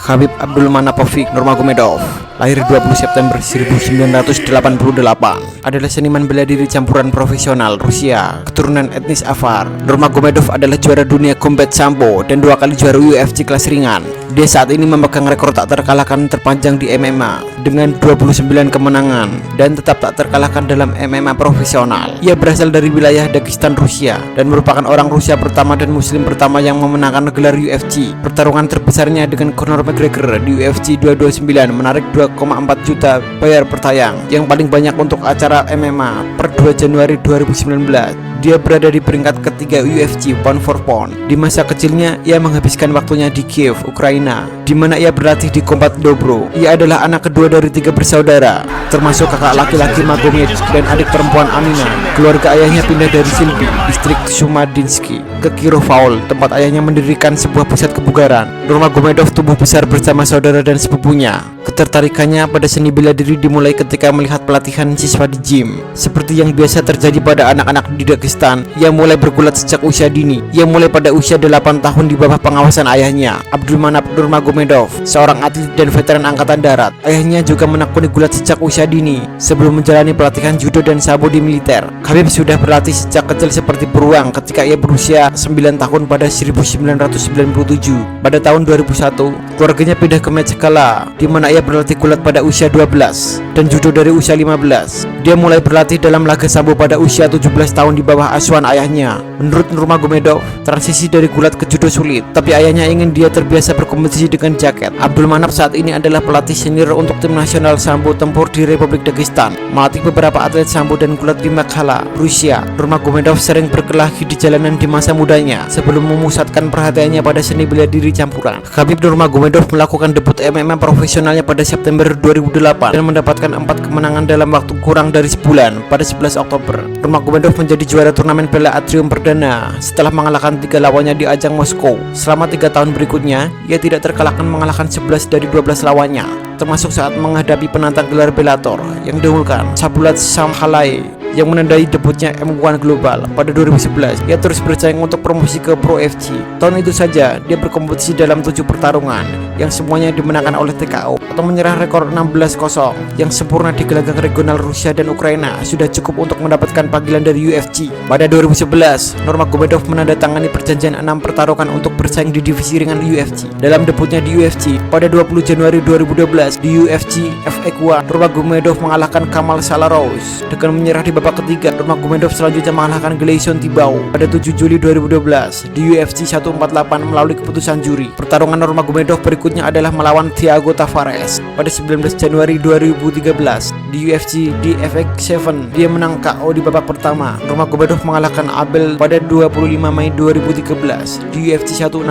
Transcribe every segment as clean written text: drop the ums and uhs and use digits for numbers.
Khabib Nurmagomedov Nurmagomedov, lahir 20 September 1988, adalah seniman bela diri campuran profesional Rusia, keturunan etnis Avar. Nurmagomedov adalah juara dunia combat sambo dan 2 kali juara UFC kelas ringan. Dia saat ini memegang rekor tak terkalahkan terpanjang di MMA dengan 29 kemenangan dan tetap tak terkalahkan dalam MMA profesional. Ia berasal dari wilayah Dagestan, Rusia, dan merupakan orang Rusia pertama dan Muslim pertama yang memenangkan gelar UFC. Pertarungan terbesarnya dengan Conor McGregor di UFC 229 menarik 2,4 juta bayar per tayang, yang paling banyak untuk acara MMA per 2 Januari 2019. Dia berada di peringkat ketiga UFC pound for pound. Di masa kecilnya, ia menghabiskan waktunya di Kiev, Ukraina, di mana ia berlatih di Combat Dobro. Ia adalah anak kedua dari 3 bersaudara, termasuk kakak laki-laki Magomed dan adik perempuan Amina. Keluarga ayahnya pindah dari Silbi, distrik Shumadinsky, ke Kirovaul, tempat ayahnya mendirikan sebuah pusat kebugaran. Nurmagomedov tumbuh besar bersama saudara dan sepupunya. Ketertarikannya pada seni bela diri dimulai ketika melihat pelatihan siswa di gym. Seperti yang biasa terjadi pada anak-anak di Dagestan, ia mulai bergulat sejak usia dini. Ia mulai pada usia 8 tahun di bawah pengawasan ayahnya, Abdulmanap Nurmagomedov, seorang atlet dan veteran angkatan darat. Ayahnya juga menekuni gulat sejak usia dini. Sebelum menjalani pelatihan judo dan sambo di militer, Khabib sudah berlatih sejak kecil seperti beruang ketika ia berusia 9 tahun pada 1997. Pada tahun 2001, keluarganya pindah ke Metskala, di mana ia berlatih gulat pada usia 12 dan judo dari usia 15. Dia mulai berlatih dalam laga sambo pada usia 17 tahun di bawah asuhan ayahnya. Menurut Nurmagomedov, transisi dari gulat ke judo sulit, tapi ayahnya ingin dia terbiasa berkompetisi dengan jaket. Abdulmanap saat ini adalah pelatih senior untuk tim nasional sambo tempur di Republik Dagestan, melatih beberapa atlet sambo dan gulat di Makhala, Rusia. Nurmagomedov sering berkelahi di jalanan di masa mudanya sebelum memusatkan perhatiannya pada seni bela diri campuran. Khabib Nurmagomedov melakukan debut MMA profesionalnya pada September 2008 dan mendapatkan 4 kemenangan dalam waktu kurang dari sebulan pada 11 Oktober. Nurmagomedov menjadi juara turnamen Bela Atrium perdana setelah mengalahkan 3 lawannya di ajang Moskow. Selama 3 tahun berikutnya, ia tidak terkalahkan mengalahkan 11 dari 12 lawannya, termasuk saat menghadapi penantang gelar Bellator yang diunggulkan Sabulat Samhalai yang menandai debutnya M1 Global pada 2011. Ia terus bersaing untuk promosi ke Pro FC. Tahun itu saja, dia berkompetisi dalam 7 pertarungan yang semuanya dimenangkan oleh TKO atau menyerah rekor 16-0 yang sempurna di gelanggang regional Rusia dan Ukraina sudah cukup untuk mendapatkan panggilan dari UFC. Pada 2011, Nurmagomedov menandatangani perjanjian 6 pertarungan untuk bersaing di divisi ringan UFC. Dalam debutnya di UFC pada 20 Januari 2012 di UFC FX1, Nurmagomedov mengalahkan Kamal Salarous dengan menyerah di babak ketiga. Nurmagomedov selanjutnya mengalahkan Gleison Tibau pada 7 Juli 2012 di UFC 148 melalui keputusan juri. Pertarungan Nurmagomedov berikutnya adalah melawan Thiago Tavares pada 19 Januari 2013 di UFC DFX7. Dia menang KO di babak pertama. Nurmagomedov mengalahkan Abel pada 25 Mei 2013 di UFC 160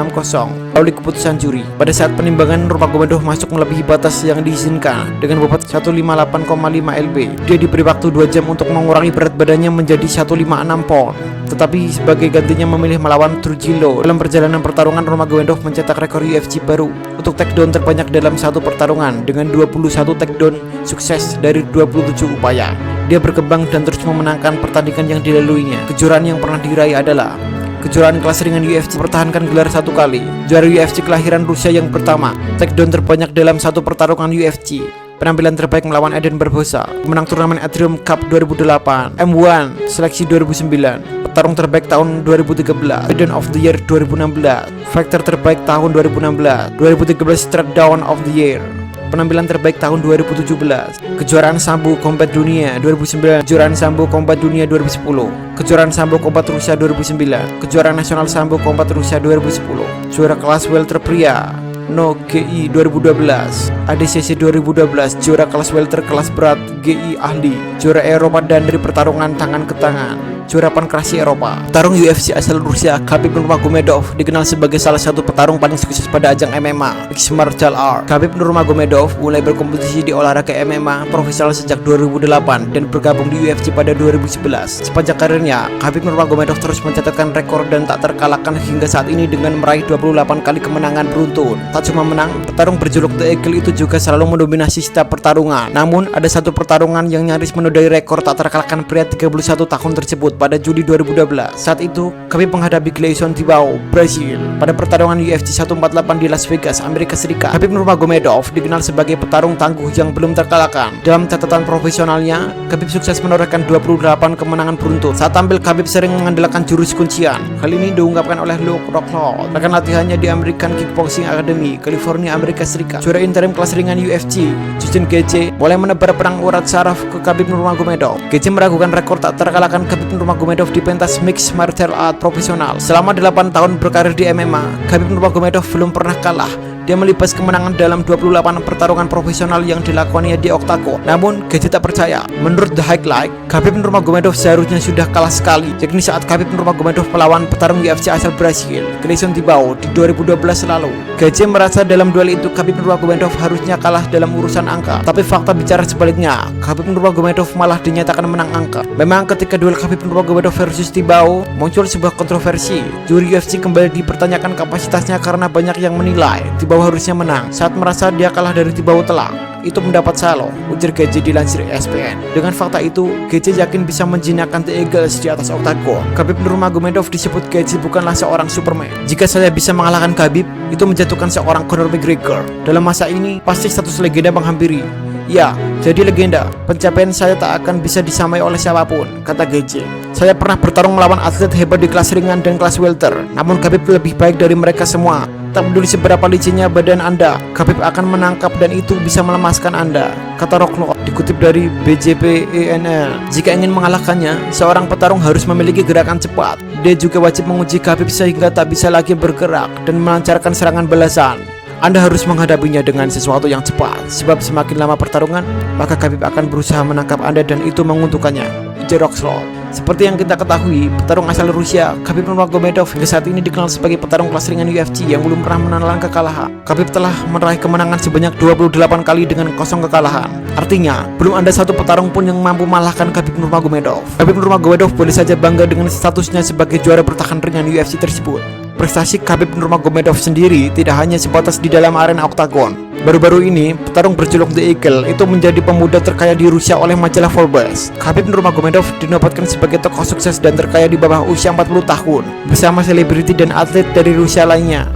melalui keputusan juri. Pada saat penimbangan, Nurmagomedov masuk melebihi batas yang diizinkan dengan bobot 158,5 lb. Dia diberi waktu 2 jam untuk mengurangi berat badannya menjadi 156 pound. Tetapi sebagai gantinya memilih melawan Trujillo. Dalam perjalanan pertarungan, Nurmagomedov mencetak rekor UFC baru untuk takedown terbanyak dalam satu pertarungan dengan 21 takedown sukses dari 27 upaya. Dia berkembang dan terus memenangkan pertandingan yang dilaluinya. Kejuaraan yang pernah diraih adalah kejuaraan kelas ringan UFC, mempertahankan gelar 1 kali, juara UFC kelahiran Rusia yang pertama, takedown terbanyak dalam satu pertarungan UFC, penampilan terbaik melawan Eden Barbosa, menang turnamen Atrium Cup 2008, M1 seleksi 2009, petarung terbaik tahun 2013, President of the Year 2016, fighter terbaik tahun 2016, 2013 Straight Down of the Year, penampilan terbaik tahun 2017, kejuaraan sambo combat dunia 2009, kejuaraan sambo combat dunia 2010, kejuaraan sambo combat Rusia 2009, kejuaraan nasional sambo combat Rusia 2010, juara kelas welter pria No GI 2012, ADCC 2012, juara kelas welter kelas berat GI ahli, juara Eropa dan dari pertarungan tangan ke tangan, juara pankrasi Eropa. Petarung UFC asal Rusia, Khabib Nurmagomedov dikenal sebagai salah satu petarung paling sukses pada ajang MMA, Mixed Martial Art. Khabib Nurmagomedov mulai berkompetisi di olahraga MMA profesional sejak 2008 dan bergabung di UFC pada 2011. Sepanjang karirnya, Khabib Nurmagomedov terus mencatatkan rekor dan tak terkalahkan hingga saat ini dengan meraih 28 kali kemenangan beruntun. Tak cuma menang, petarung berjuluk The Eagle itu juga selalu mendominasi setiap pertarungan. Namun, ada satu pertarungan yang nyaris menodai rekor tak terkalahkan pria 31 tahun tersebut tersebut pada Juli 2012. Saat itu, Khabib menghadapi Gleison Tibau, Brasil pada pertarungan UFC 148 di Las Vegas, Amerika Serikat. Khabib Nurmagomedov dikenal sebagai petarung tangguh yang belum terkalahkan. Dalam catatan profesionalnya, Khabib sukses menorehkan 28 kemenangan beruntun. Saat tampil, Khabib sering mengandalkan jurus kuncian. Hal ini diungkapkan oleh Luke Rockhold, rekan latihannya di American Kickboxing Academy, California, Amerika Serikat. Juara interim kelas ringan UFC, Justin Gaethje, mulai menebar perang urat saraf ke Khabib Nurmagomedov. Gaethje meragukan rekor tak terkalahkan Khabib Nurmagomedov di pentas mixed martial art profesional. Selama 8 tahun berkarir di MMA, Khabib Nurmagomedov belum pernah kalah. Dia melibas kemenangan dalam 28 pertarungan profesional yang dilakukannya di oktagon. Namun, Gaethje tak percaya. Menurut The Highlight, Khabib Nurmagomedov seharusnya sudah kalah sekali, yakni saat Khabib Nurmagomedov melawan petarung UFC asal Brasil, Gleison Tibau, di 2012 lalu. Gaethje merasa dalam duel itu Khabib Nurmagomedov harusnya kalah dalam urusan angka, tapi fakta bicara sebaliknya. Khabib Nurmagomedov malah dinyatakan menang angka. Memang ketika duel Khabib Nurmagomedov versus Tibau, muncul sebuah kontroversi. Juri UFC kembali dipertanyakan kapasitasnya karena banyak yang menilai Tibau harusnya menang saat merasa dia kalah dari Tibau telak. Itu mendapat salo, ujar Gaethje dilansir ESPN. Dengan fakta itu, Gaethje yakin bisa menjinakkan The Eagles di atas oktagon. Khabib Nurmagomedov disebut Gaethje bukanlah seorang Superman. Jika saya bisa mengalahkan Khabib, itu menjatuhkan seorang Conor McGregor. Dalam masa ini, pasti status legenda menghampiri. Ya, jadi legenda. Pencapaian saya tak akan bisa disamai oleh siapapun, kata Gaethje. Saya pernah bertarung melawan atlet hebat di kelas ringan dan kelas welter, namun Khabib lebih baik dari mereka semua. Tak peduli seberapa licinnya badan Anda, Khabib akan menangkap dan itu bisa melemaskan Anda, kata Rockhold, dikutip dari BJPENL. Jika ingin mengalahkannya, seorang petarung harus memiliki gerakan cepat. Dia juga wajib menguji Khabib sehingga tak bisa lagi bergerak dan melancarkan serangan balasan. Anda harus menghadapinya dengan sesuatu yang cepat, sebab semakin lama pertarungan, maka Khabib akan berusaha menangkap Anda dan itu menguntungkannya, ujar Rockhold. Seperti yang kita ketahui, petarung asal Rusia, Khabib Nurmagomedov hingga saat ini dikenal sebagai petarung kelas ringan UFC yang belum pernah menelan kekalahan. Khabib telah meraih kemenangan sebanyak 28 kali dengan 0 kekalahan. Artinya, belum ada satu petarung pun yang mampu mengalahkan Khabib Nurmagomedov. Khabib Nurmagomedov boleh saja bangga dengan statusnya sebagai juara bertahan ringan UFC tersebut. Prestasi Khabib Nurmagomedov sendiri tidak hanya sebatas di dalam arena oktagon. Baru-baru ini, petarung berjuluk The Eagle itu menjadi pemuda terkaya di Rusia oleh majalah Forbes. Khabib Nurmagomedov dinobatkan sebagai tokoh sukses dan terkaya di bawah usia 40 tahun, bersama selebriti dan atlet dari Rusia lainnya.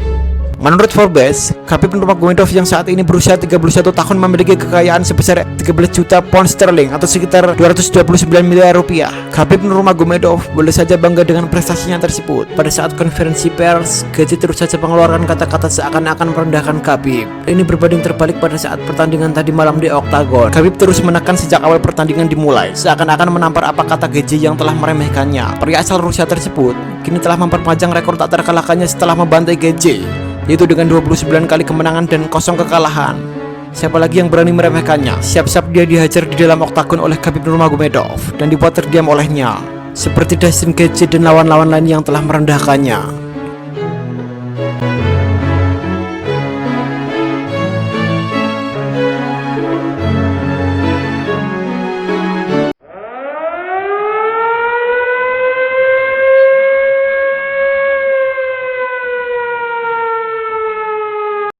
Menurut Forbes, Khabib Nurmagomedov yang saat ini berusia 31 tahun memiliki kekayaan sebesar 13 juta pound sterling atau sekitar 229 miliar rupiah. Khabib Nurmagomedov boleh saja bangga dengan prestasinya tersebut. Pada saat konferensi pers, Gaethje terus saja mengeluarkan kata-kata seakan-akan merendahkan Khabib. Ini berbanding terbalik pada saat pertandingan tadi malam di oktagon. Khabib terus menekan sejak awal pertandingan dimulai, seakan-akan menampar apa kata Gaethje yang telah meremehkannya. Pria asal Rusia tersebut kini telah memperpanjang rekor tak terkalahkannya setelah membantai Gaethje, yaitu dengan 29 kali kemenangan dan 0 kekalahan. Siapa lagi yang berani meremehkannya? Siap-siap dia dihajar di dalam oktagon oleh Khabib Nurmagomedov dan dibuat terdiam olehnya, seperti Justin Gaethje dan lawan-lawan lain yang telah merendahkannya.